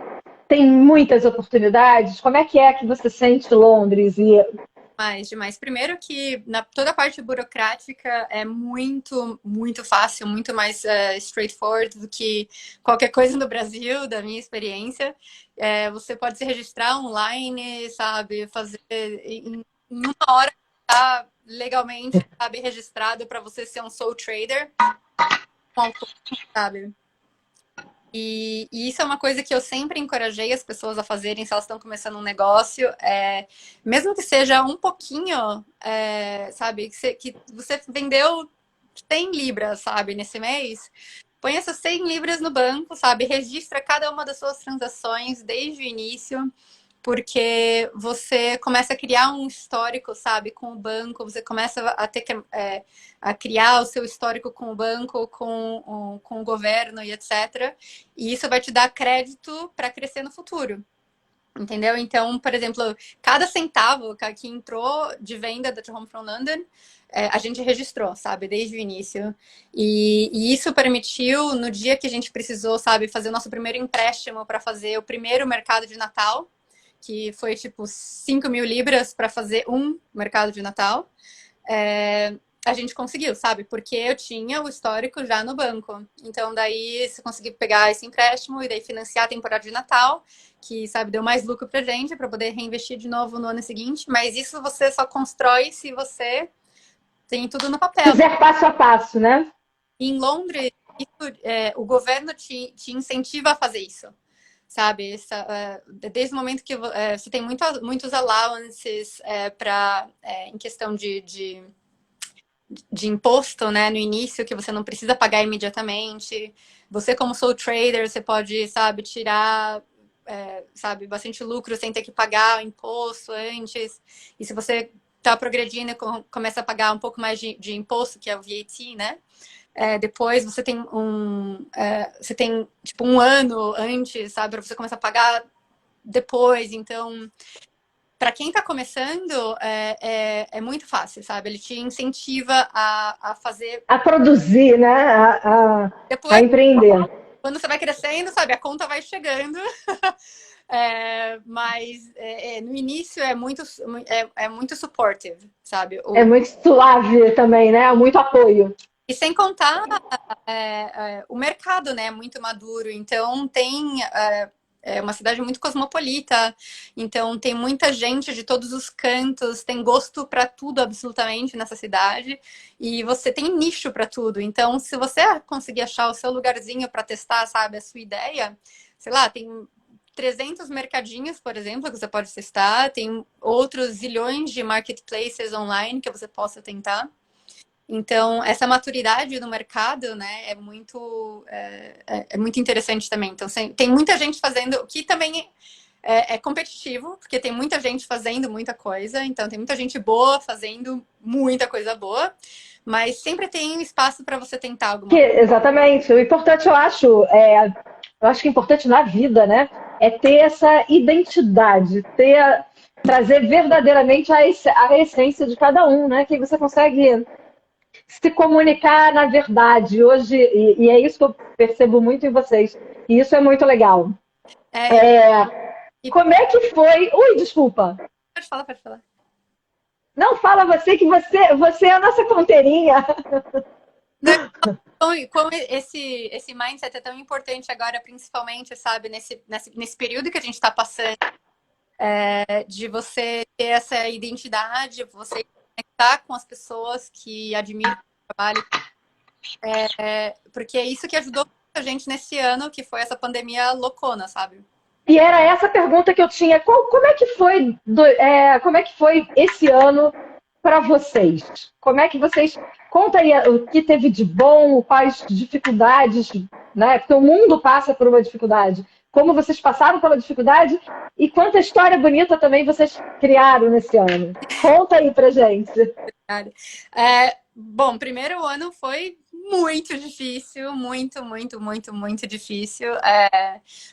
tem muitas oportunidades. Como é que você sente Londres? Demais. Primeiro que toda a parte burocrática é muito, muito fácil, muito mais straightforward do que qualquer coisa no Brasil, da minha experiência. Você pode se registrar online, sabe, fazer em uma hora, tá legalmente, sabe, registrado para você ser um sole trader, sabe? E isso é uma coisa que eu sempre encorajei as pessoas a fazerem se elas estão começando um negócio. Mesmo que seja um pouquinho, sabe? Que você vendeu 100 libras, sabe, nesse mês. Põe essas 100 libras no banco, sabe? Registra cada uma das suas transações desde o início. Porque você começa a criar um histórico, sabe, com o banco, você começa a ter que a criar o seu histórico com o banco, com o governo e etc. E isso vai te dar crédito para crescer no futuro. Entendeu? Então, por exemplo, cada centavo que entrou de venda da To Home from London, a gente registrou, sabe, desde o início. E isso permitiu, no dia que a gente precisou, sabe, fazer o nosso primeiro empréstimo para fazer o primeiro mercado de Natal, que foi tipo 5 mil libras para fazer um mercado de Natal, a gente conseguiu, sabe? Porque eu tinha o histórico já no banco. Então, daí você conseguiu pegar esse empréstimo e daí financiar a temporada de Natal, que, sabe, deu mais lucro pra gente, para poder reinvestir de novo no ano seguinte. Mas isso você só constrói se você tem tudo no papel. Fizer passo a passo, né? Em Londres, o governo te incentiva a fazer isso. Sabe, desde o momento que você tem muitos allowances em questão de imposto, né, no início, que você não precisa pagar imediatamente. Você, como sole trader, você pode, sabe, tirar, sabe, bastante lucro sem ter que pagar o imposto antes. E se você está progredindo, começa a pagar um pouco mais de imposto, que é o VAT, né? Depois você tem tipo um ano antes, sabe, para você começar a pagar depois. Então, para quem está começando, é muito fácil, sabe? Ele te incentiva a fazer, a produzir, né? Depois, a empreender. Quando você vai crescendo, sabe, a conta vai chegando. Mas no início é muito supportive, sabe? É muito suave também, né? Muito apoio. E sem contar o mercado, né? Muito maduro. Então, tem uma cidade muito cosmopolita. Então, tem muita gente de todos os cantos. Tem gosto para tudo, absolutamente, nessa cidade. E você tem nicho para tudo. Então, se você conseguir achar o seu lugarzinho para testar, sabe, a sua ideia, sei lá, tem 300 mercadinhos, por exemplo, que você pode testar. Tem outros zilhões de marketplaces online que você possa tentar. Então, essa maturidade no mercado, né, é muito interessante também. Então, tem muita gente fazendo, que também é competitivo, porque tem muita gente fazendo muita coisa. Então, tem muita gente boa fazendo muita coisa boa, mas sempre tem espaço para você tentar alguma coisa. Exatamente. O importante, eu acho que o importante na vida, né, é ter essa identidade, trazer verdadeiramente a essência de cada um, né, que você consegue se comunicar na verdade hoje, e é isso que eu percebo muito em vocês, e isso é muito legal. Como é que foi... Ui, desculpa. Pode falar. Não, fala você que você é a nossa ponteirinha. Como esse mindset é tão importante agora, principalmente, sabe, nesse período que a gente está passando, de você ter essa identidade, você conectar com as pessoas que admiram o trabalho, porque é isso que ajudou a gente nesse ano, que foi essa pandemia loucona, sabe? E era essa pergunta que eu tinha. Como é que foi esse ano para vocês? Como é que vocês... Conta aí o que teve de bom, quais dificuldades, né? Porque o mundo passa por uma dificuldade. Como vocês passaram pela dificuldade e quanta história bonita também vocês criaram nesse ano. Conta aí pra gente. Bom, primeiro ano foi muito difícil, muito difícil.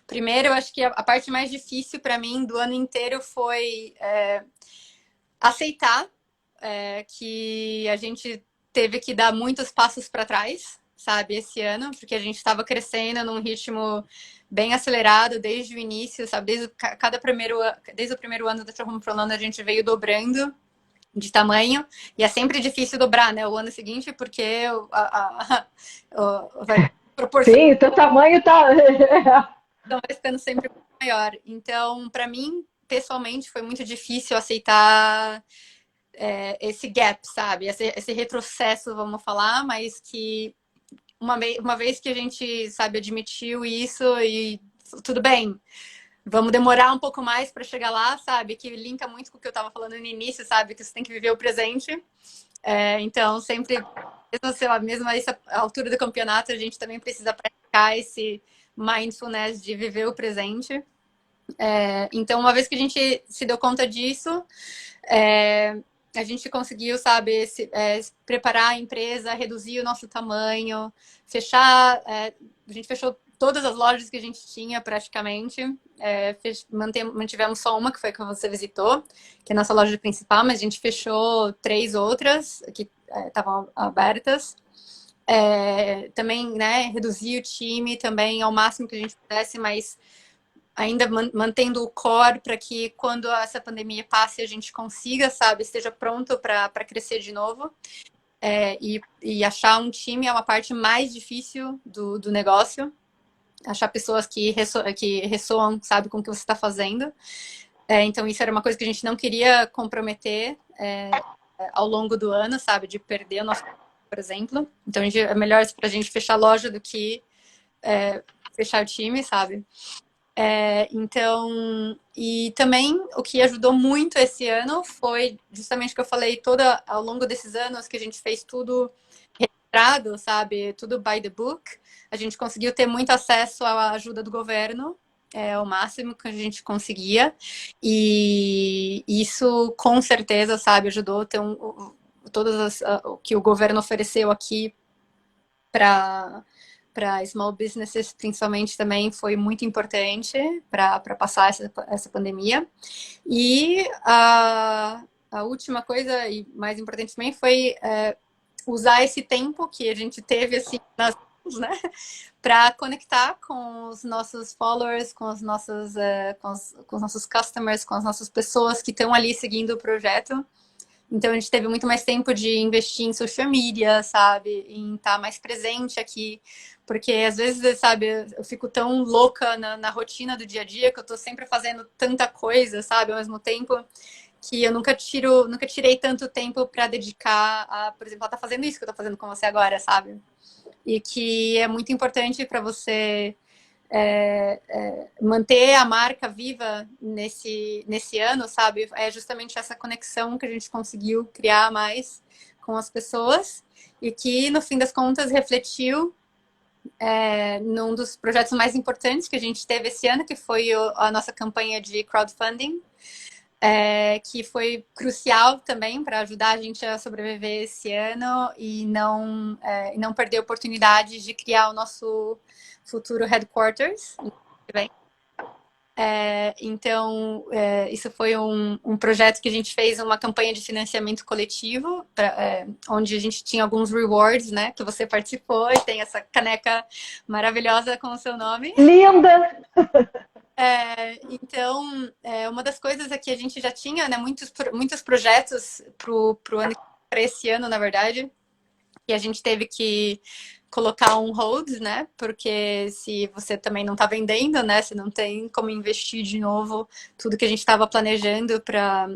Primeiro, eu acho que a parte mais difícil para mim do ano inteiro foi aceitar que a gente teve que dar muitos passos para trás, sabe, esse ano, porque a gente estava crescendo num ritmo bem acelerado desde o início, sabe, desde o primeiro ano da True Home for London a gente veio dobrando de tamanho, e é sempre difícil dobrar, né, o ano seguinte, porque vai proporcionar... Sim, teu tamanho tá... Então vai ficando sempre maior. Então, para mim, pessoalmente, foi muito difícil aceitar esse gap, sabe? Esse retrocesso, vamos falar, mas que uma vez que a gente, sabe, admitiu isso e tudo bem, vamos demorar um pouco mais para chegar lá, sabe? Que linka muito com o que eu estava falando no início, sabe? Que você tem que viver o presente. Então, sempre, mesmo a essa altura do campeonato, a gente também precisa praticar esse mindfulness de viver o presente. Então, uma vez que a gente se deu conta disso, a gente conseguiu, sabe, preparar a empresa, reduzir o nosso tamanho, fechar... a gente fechou todas as lojas que a gente tinha, praticamente. Mantivemos só uma, que foi a que você visitou, que é a nossa loja principal, mas a gente fechou 3 outras que estavam abertas. Também, né, reduzir o time também ao máximo que a gente pudesse, mas ainda mantendo o core para que quando essa pandemia passe a gente consiga, sabe, esteja pronto para crescer de novo. E achar um time é uma parte mais difícil do negócio. Achar pessoas que ressoam, sabe, com o que você está fazendo. Então, isso era uma coisa que a gente não queria comprometer ao longo do ano, sabe, de perder o nosso, por exemplo. Então, é melhor para a gente fechar a loja do que fechar o time, sabe? Então, e também o que ajudou muito esse ano foi justamente o que eu falei ao longo desses anos, que a gente fez tudo registrado, sabe? Tudo by the book. A gente conseguiu ter muito acesso à ajuda do governo, o máximo que a gente conseguia. E isso, com certeza, sabe, ajudou a ter o que o governo ofereceu aqui para small businesses, principalmente, também foi muito importante para passar essa pandemia. E a última coisa, e mais importante também, foi usar esse tempo que a gente teve, assim, né, para conectar com os nossos followers, com os nossos customers, com as nossas pessoas que estão ali seguindo o projeto. Então, a gente teve muito mais tempo de investir em social media, sabe? Em estar mais presente aqui. Porque, às vezes, sabe, eu fico tão louca na rotina do dia a dia, que eu tô sempre fazendo tanta coisa, sabe? Ao mesmo tempo, que eu nunca tirei tanto tempo para dedicar a, por exemplo, estar fazendo isso que eu tô fazendo com você agora, sabe? E que é muito importante para você manter a marca viva nesse ano, sabe? É justamente essa conexão que a gente conseguiu criar mais com as pessoas e que, no fim das contas, refletiu num dos projetos mais importantes que a gente teve esse ano, que foi a nossa campanha de crowdfunding, que foi crucial também para ajudar a gente a sobreviver esse ano e não perder a oportunidade de criar o nosso futuro headquarters. Então, isso foi um projeto que a gente fez, uma campanha de financiamento coletivo, onde a gente tinha alguns rewards, né, que você participou, e tem essa caneca maravilhosa com o seu nome. Linda! Então, uma das coisas é que a gente já tinha, né, muitos projetos para esse ano, na verdade, e a gente teve que colocar um hold, né? Porque se você também não está vendendo, né? Você não tem como investir de novo tudo que a gente estava planejando para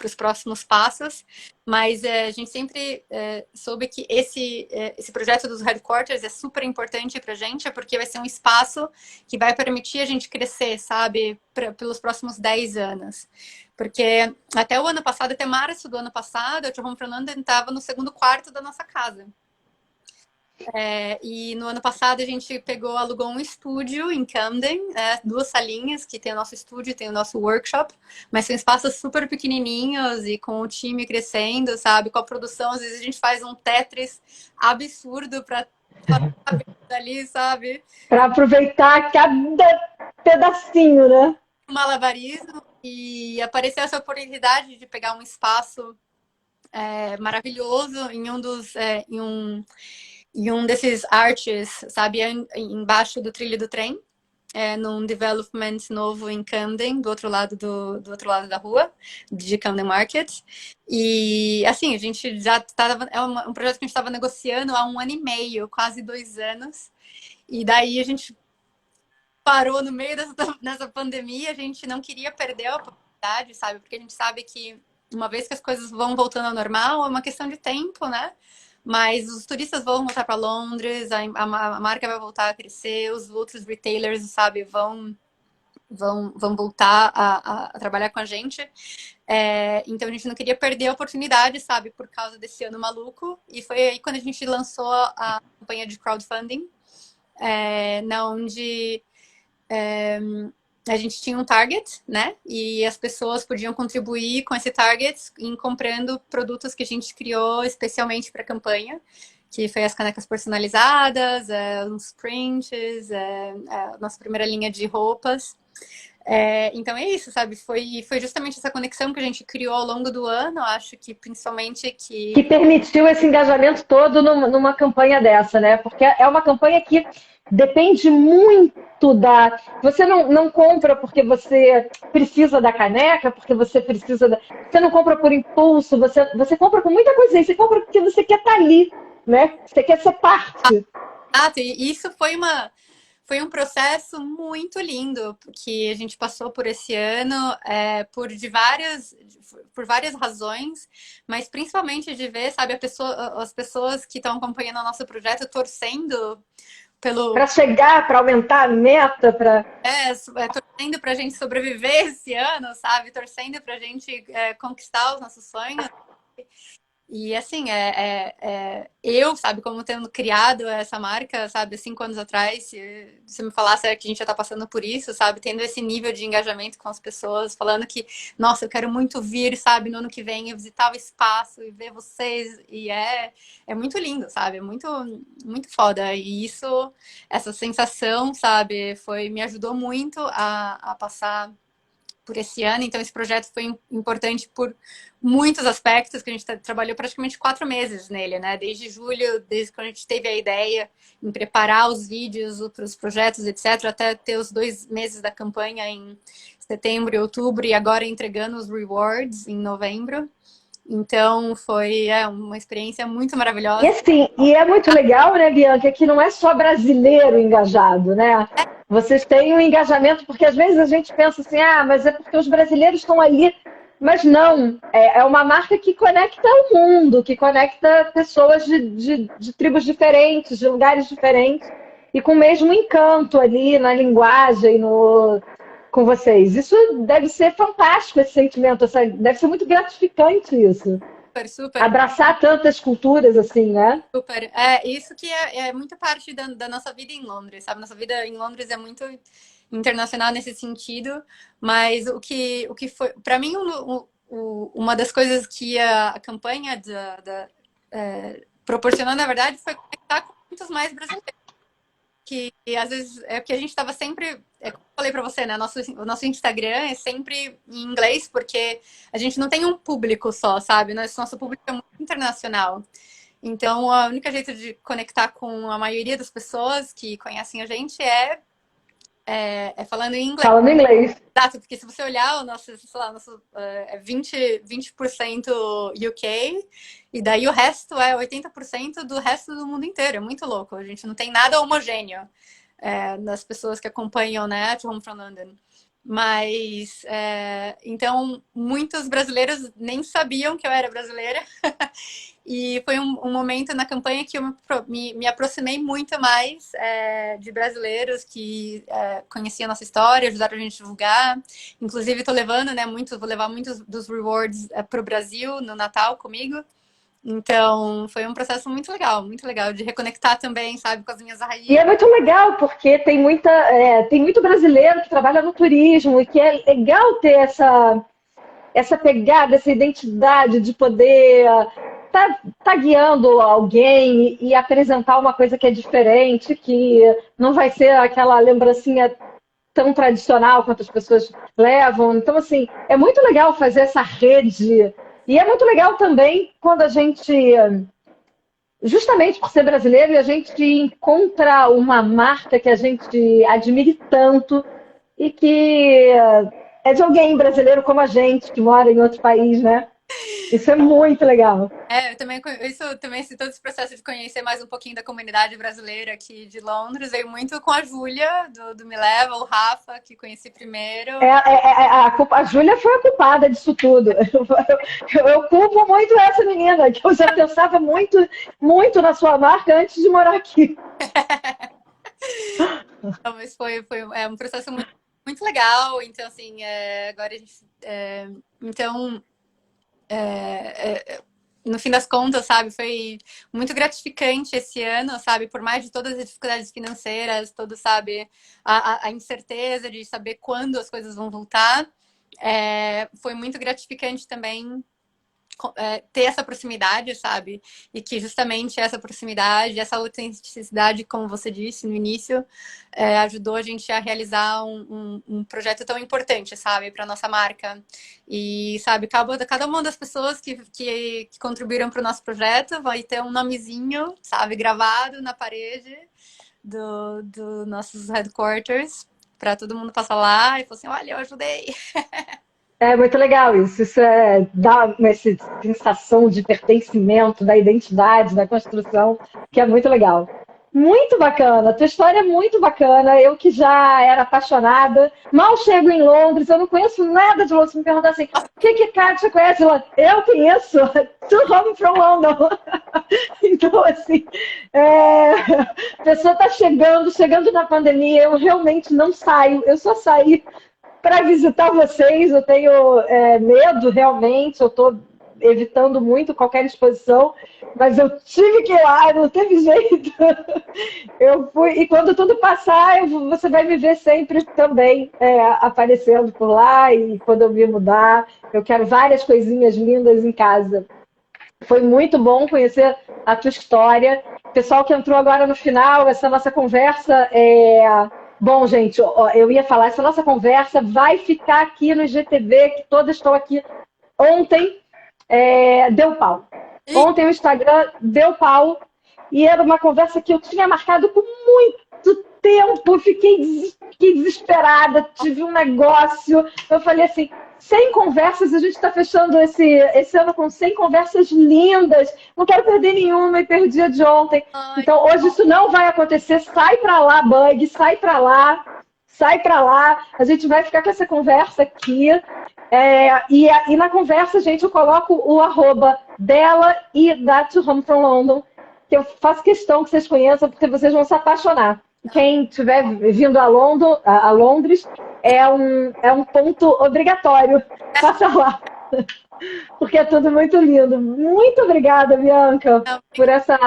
os próximos passos. Mas a gente sempre soube que esse projeto dos headquarters é super importante para a gente, porque vai ser um espaço que vai permitir a gente crescer, sabe? Pelos próximos 10 anos. Porque até o ano passado, até março do ano passado, a Home for London estava no segundo quarto da nossa casa. E no ano passado a gente alugou um estúdio em Camden, 2 salinhas, que tem o nosso estúdio, tem o nosso workshop, mas são espaços super pequenininhos e com o time crescendo, sabe? Com a produção, às vezes a gente faz um Tetris absurdo para ali, sabe? Para aproveitar cada pedacinho, né? Malabarismo, e apareceu essa oportunidade de pegar um espaço maravilhoso em um desses arches, sabe, embaixo do trilho do trem, num development novo em Camden, do outro lado da rua, de Camden Market. E assim, a gente já estava, um projeto que a gente estava negociando há 1 ano e meio, quase 2 anos. E daí a gente parou no meio dessa pandemia, a gente não queria perder a oportunidade, sabe? Porque a gente sabe que uma vez que as coisas vão voltando ao normal, é uma questão de tempo, né? Mas os turistas vão voltar para Londres, a marca vai voltar a crescer, os outros retailers, sabe, vão voltar a trabalhar com a gente. Então a gente não queria perder a oportunidade, sabe, por causa desse ano maluco. E foi aí quando a gente lançou a campanha de crowdfunding, onde a gente tinha um target, né? E as pessoas podiam contribuir com esse target em comprando produtos que a gente criou especialmente para a campanha, que foi as canecas personalizadas, uns prints, nossa primeira linha de roupas. Então é isso, sabe? Foi justamente essa conexão que a gente criou ao longo do ano, acho que principalmente que permitiu esse engajamento todo numa campanha dessa, né? Porque é uma campanha que depende muito da... Você não compra porque você precisa da caneca, porque você precisa da... Você não compra por impulso, você compra com muita coisa. Você compra porque você quer estar ali, né? Você quer ser parte. E isso foi um processo muito lindo que a gente passou por esse ano, por várias razões, mas principalmente de ver, sabe, as pessoas que estão acompanhando o nosso projeto torcendo para chegar, para aumentar a meta, torcendo para a gente sobreviver esse ano, sabe, torcendo para a gente conquistar os nossos sonhos. E assim, eu, sabe, como tendo criado essa marca, sabe, 5 anos atrás, se você me falasse que a gente já tá passando por isso, sabe, tendo esse nível de engajamento com as pessoas, falando que, nossa, eu quero muito vir, sabe, no ano que vem, eu visitar o espaço e ver vocês, e é muito lindo, sabe, é muito, muito foda. E essa sensação, sabe, me ajudou muito a passar por esse ano, então esse projeto foi importante por muitos aspectos, que a gente trabalhou praticamente 4 meses nele, né? Desde julho, desde quando a gente teve a ideia em preparar os vídeos para os projetos, etc., até ter os 2 meses da campanha em setembro e outubro, e agora entregando os rewards em novembro. Então foi uma experiência muito maravilhosa. E assim, é muito legal, né, Bianca, que não é só brasileiro engajado, né? Vocês têm um engajamento, porque às vezes a gente pensa assim, mas é porque os brasileiros estão ali. Mas não, é uma marca que conecta o mundo, que conecta pessoas de tribos diferentes, de lugares diferentes, e com o mesmo encanto ali na linguagem, com vocês. Isso deve ser fantástico, esse sentimento, deve ser muito gratificante isso. Super. Abraçar tantas culturas assim, né? Super. Isso que é muito parte da nossa vida em Londres, sabe? Nossa vida em Londres é muito internacional nesse sentido, mas o que foi, para mim, uma das coisas que a campanha proporcionou, na verdade, foi conectar com muitos mais brasileiros. Que às vezes é porque a gente estava sempre, como eu falei para você, né? O nosso Instagram é sempre em inglês, porque a gente não tem um público só, sabe? Nosso público é muito internacional. Então, o único jeito de conectar com a maioria das pessoas que conhecem a gente é falando em inglês. Falando inglês. Exato, porque se você olhar o nosso, sei lá, nosso, é 20% UK, e daí o resto é 80% do resto do mundo inteiro. É muito louco. A gente não tem nada homogêneo das pessoas que acompanham, né, At Home from London. Mas, então, muitos brasileiros nem sabiam que eu era brasileira. E foi um momento na campanha que eu me aproximei muito mais de brasileiros que conheciam a nossa história, ajudaram a gente a divulgar. Inclusive, estou levando, né, vou levar muitos dos rewards para o Brasil no Natal comigo. Então, foi um processo muito legal de reconectar também, sabe, com as minhas raízes. E é muito legal, porque tem muito brasileiro que trabalha no turismo e que é legal ter essa pegada, essa identidade de poder tá guiando alguém e apresentar uma coisa que é diferente, que não vai ser aquela lembrancinha tão tradicional quanto as pessoas levam. Então, assim, é muito legal fazer essa rede. E é muito legal também quando a gente, justamente por ser brasileiro, a gente encontra uma marca que a gente admire tanto e que é de alguém brasileiro como a gente, que mora em outro país, né? Isso é muito legal. Todo esse processo de conhecer mais um pouquinho da comunidade brasileira aqui de Londres veio muito com a Júlia, do Me Leva, o Rafa, que conheci primeiro. A Júlia foi a culpada disso tudo. Eu culpo muito essa menina, que eu já pensava muito, muito na sua marca antes de morar aqui. Então, mas foi um processo muito, muito legal. Então, assim, agora a gente... então... no fim das contas, sabe, foi muito gratificante esse ano, sabe, por mais de todas as dificuldades financeiras, sabe, a incerteza de saber quando as coisas vão voltar, foi muito gratificante também ter essa proximidade, sabe, e que justamente essa proximidade, essa autenticidade, como você disse no início, ajudou a gente a realizar um projeto tão importante, sabe, para nossa marca. E, sabe, cada uma das pessoas que contribuíram para o nosso projeto vai ter um nomezinho, sabe, gravado na parede do nossos headquarters, para todo mundo passar lá e falar assim, olha, eu ajudei. É muito legal isso. Isso dá essa sensação de pertencimento, da identidade, da construção, que é muito legal. Muito bacana. Tua história é muito bacana. Eu que já era apaixonada, mal chego em Londres, eu não conheço nada de Londres. Me perguntam assim, o que Kátia conhece lá? Eu conheço To Home from London. Então, assim, a pessoa está chegando na pandemia, eu realmente não saio, eu só saí para visitar vocês. Eu tenho medo, realmente, eu estou evitando muito qualquer exposição, mas eu tive que ir lá, não teve jeito. Eu fui, e quando tudo passar, você vai me ver sempre também aparecendo por lá, e quando eu me mudar, eu quero várias coisinhas lindas em casa. Foi muito bom conhecer a tua história. Pessoal que entrou agora no final, essa nossa conversa Bom, gente, eu ia falar, essa nossa conversa vai ficar aqui no IGTV, que todas estão aqui. Ontem deu pau. Ontem o Instagram deu pau e era uma conversa que eu tinha marcado com muito tempo. Fiquei desesperada, tive um negócio. Eu falei assim, 100 conversas, a gente está fechando esse ano com 100 conversas lindas. Não quero perder nenhuma e perdi a de ontem. Então, hoje isso não vai acontecer. Sai para lá, Bug, sai para lá. Sai para lá. A gente vai ficar com essa conversa aqui. E na conversa, gente, eu coloco o arroba dela e da To Home from London, que eu faço questão que vocês conheçam, porque vocês vão se apaixonar. Quem estiver vindo a Londres, é um ponto obrigatório. Passa lá. Porque é tudo muito lindo. Muito obrigada, Bianca, por essa...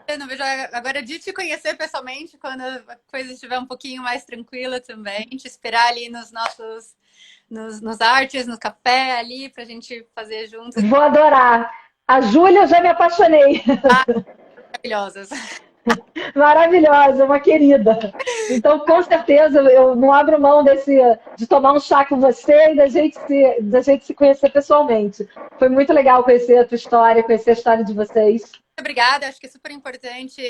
Eu não vejo agora de te conhecer pessoalmente, quando a coisa estiver um pouquinho mais tranquila também. Te esperar ali nos artes, no café ali, pra gente fazer juntos. Vou adorar. A Júlia, eu já me apaixonei. Maravilhosas. Maravilhosa, uma querida. Então, com certeza, eu não abro mão de tomar um chá com você e da gente se conhecer pessoalmente. Foi muito legal conhecer a tua história, conhecer a história de vocês. Obrigada, acho que é super importante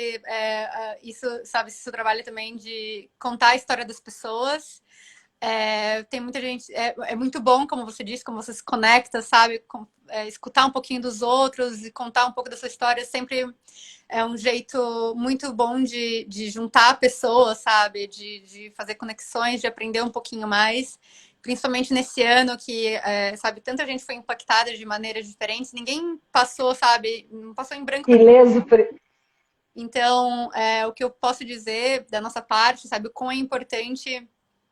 isso, sabe, esse seu trabalho também de contar a história das pessoas. Tem muita gente, é muito bom, como você disse, como você se conecta, sabe? Escutar um pouquinho dos outros e contar um pouco da sua história sempre é um jeito muito bom de juntar pessoas, sabe? De fazer conexões, de aprender um pouquinho mais. Principalmente nesse ano que, sabe, tanta gente foi impactada de maneiras diferentes, ninguém passou, sabe, não passou em branco. Ileso. Então, o que eu posso dizer da nossa parte, sabe, o quão é importante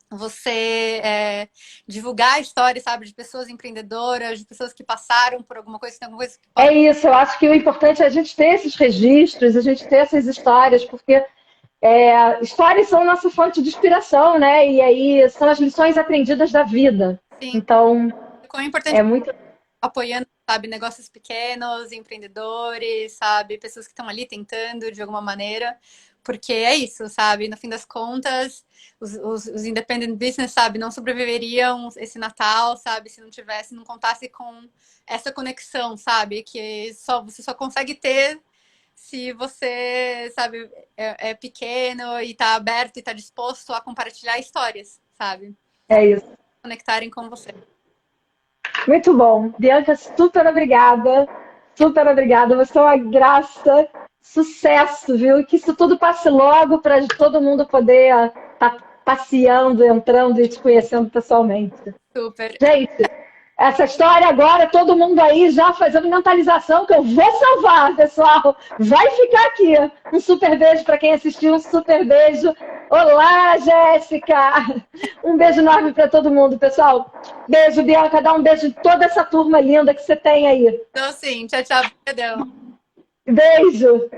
você divulgar a história, sabe, de pessoas empreendedoras, de pessoas que passaram por alguma coisa, tem alguma coisa que pode... É isso, eu acho que o importante é a gente ter esses registros, a gente ter essas histórias, porque histórias são nossa fonte de inspiração, né? E aí são as lições aprendidas da vida. Sim. Então, quão é importante muito... apoiando, sabe, negócios pequenos, empreendedores, sabe, pessoas que estão ali tentando de alguma maneira, porque é isso, sabe, no fim das contas, os independent business, sabe, não sobreviveriam esse Natal, sabe, se não contasse com essa conexão, sabe, que você só consegue ter se você, sabe, é pequeno e tá aberto e tá disposto a compartilhar histórias, sabe? É isso. Conectarem com você. Muito bom. Bianca, super obrigada. Super obrigada. Você é uma graça. Sucesso, viu? Que isso tudo passe logo para todo mundo poder estar passeando, entrando e te conhecendo pessoalmente. Super. Gente, essa história agora, todo mundo aí já fazendo mentalização que eu vou salvar, pessoal. Vai ficar aqui. Um super beijo para quem assistiu, um super beijo. Olá, Jéssica! Um beijo enorme para todo mundo, pessoal. Beijo, Bianca. Dá um beijo em toda essa turma linda que você tem aí. Então, sim. Tchau, tchau. Perdão. Beijo!